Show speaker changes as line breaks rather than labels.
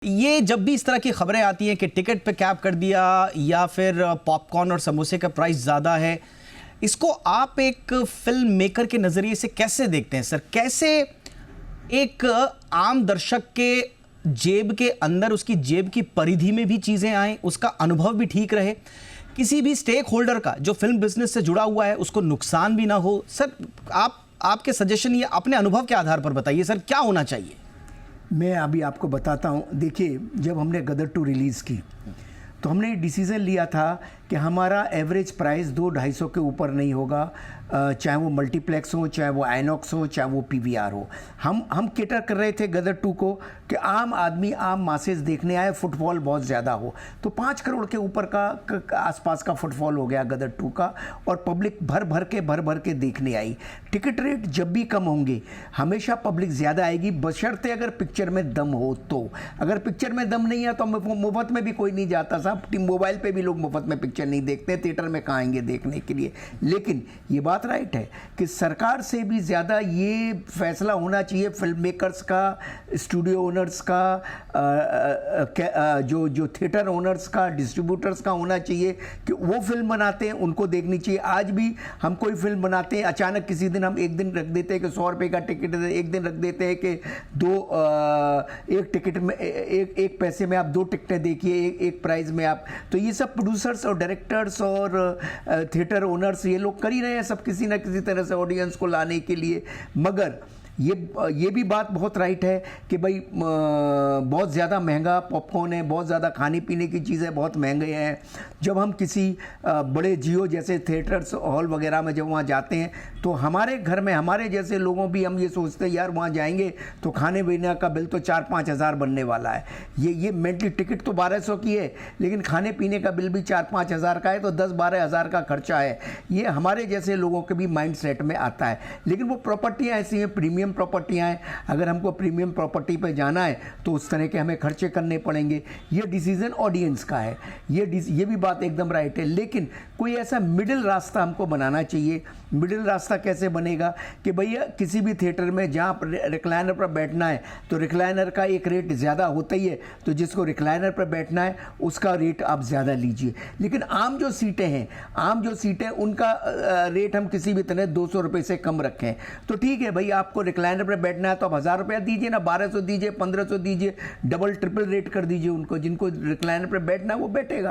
ये जब भी इस तरह की खबरें आती हैं कि टिकट पे कैप कर दिया या फिर पॉपकॉर्न और समोसे का प्राइस ज़्यादा है, इसको आप एक फिल्म मेकर के नज़रिए से कैसे देखते हैं सर? कैसे एक आम दर्शक के जेब के अंदर, उसकी जेब की परिधि में भी चीज़ें आएँ, उसका अनुभव भी ठीक रहे, किसी भी स्टेक होल्डर का जो फिल्म बिजनेस से जुड़ा हुआ है उसको नुकसान भी ना हो? सर, आपके सजेशन ये अपने अनुभव के आधार पर बताइए सर, क्या होना चाहिए?
मैं अभी आपको बताता हूँ। देखिए, जब हमने गदर 2 रिलीज़ की तो हमने डिसीज़न लिया था कि हमारा एवरेज प्राइस 200-250 के ऊपर नहीं होगा, चाहे वो मल्टीप्लेक्स हो, चाहे वो आइनॉक्स हो, चाहे वो पीवीआर हो। हम केटर कर रहे थे गदर 2 को कि आम आदमी, आम मासेस देखने आए, फुटफॉल बहुत ज़्यादा हो। तो 5 करोड़ के ऊपर का आसपास का फुटफॉल हो गया गदर 2 का, और पब्लिक भर भर के देखने आई। टिकट रेट जब भी कम होंगे हमेशा पब्लिक ज़्यादा आएगी, बशर्ते अगर पिक्चर में दम हो तो। अगर पिक्चर में दम नहीं है तो मुफ्त में भी कोई नहीं जाता साहब। मोबाइल पे भी लोग मुफ्त में पिक्चर नहीं देखते, थिएटर में कहाँ आएंगे देखने के लिए। लेकिन ये बात राइट है कि सरकार से भी ज़्यादा ये फैसला होना चाहिए फिल्म मेकर्स का, स्टूडियो ओनर्स का, जो थिएटर ओनर्स का, डिस्ट्रीब्यूटर्स का होना चाहिए कि वो फिल्म बनाते हैं उनको देखनी चाहिए। आज भी हम कोई फिल्म बनाते हैं, अचानक किसी दिन हम एक दिन रख देते हैं कि 100 रुपये का टिकट है, एक दिन रख देते हैं कि एक टिकट में एक पैसे में आप 2 टिकटें देखिए, एक प्राइस में आप। तो ये सब प्रोड्यूसर्स और डायरेक्टर्स और थिएटर ओनर्स ये लोग कर ही रहे हैं सब, किसी ना किसी तरह से ऑडियंस को लाने के लिए। मगर ये भी बात बहुत राइट है कि भाई बहुत ज़्यादा महंगा पॉपकॉर्न है, बहुत ज़्यादा खाने पीने की चीज़ें बहुत महंगे हैं। जब हम किसी बड़े जियो जैसे थिएटर्स हॉल वगैरह में जब वहाँ जाते हैं तो हमारे घर में हमारे जैसे लोगों भी हम ये सोचते हैं यार वहाँ जाएंगे तो खाने पीने का बिल तो 4-5 हज़ार बनने वाला है। ये मेंटली टिकट तो 1200 की है, लेकिन खाने पीने का बिल भी 4-5 हज़ार का है, तो 10-12 हज़ार का खर्चा है। ये हमारे जैसे लोगों के भी माइंड सेट में आता है। लेकिन वो प्रॉपर्टियाँ ऐसी हैं, प्रीमियम प्रॉपर्टियां हैं, अगर हमको प्रीमियम प्रॉपर्टी पे जाना है तो उस तरह के हमें खर्चे करने पड़ेंगे। ये डिसीजन ऑडियंस का है, ये भी बात एकदम राइट है। लेकिन कोई ऐसा मिडिल रास्ता हमको बनाना चाहिए। मिडिल रास्ता कैसे बनेगा कि भैया किसी भी थिएटर में जहाँ रिक्लाइनर पर बैठना है तो रिक्लाइनर का एक रेट ज़्यादा होता ही है, तो जिसको रिक्लाइनर पर बैठना है उसका रेट आप ज़्यादा लीजिए। लेकिन आम जो सीटें उनका रेट हम किसी भी तरह 200 रुपये से कम रखें तो ठीक है भाई। आपको रिक्लाइनर पर बैठना है तो आप 1000 रुपया दीजिए ना, 1200 दीजिए, 1500 दीजिए, डबल ट्रिपल रेट कर दीजिए उनको। जिनको रिक्लाइनर पर बैठना है वो बैठेगा।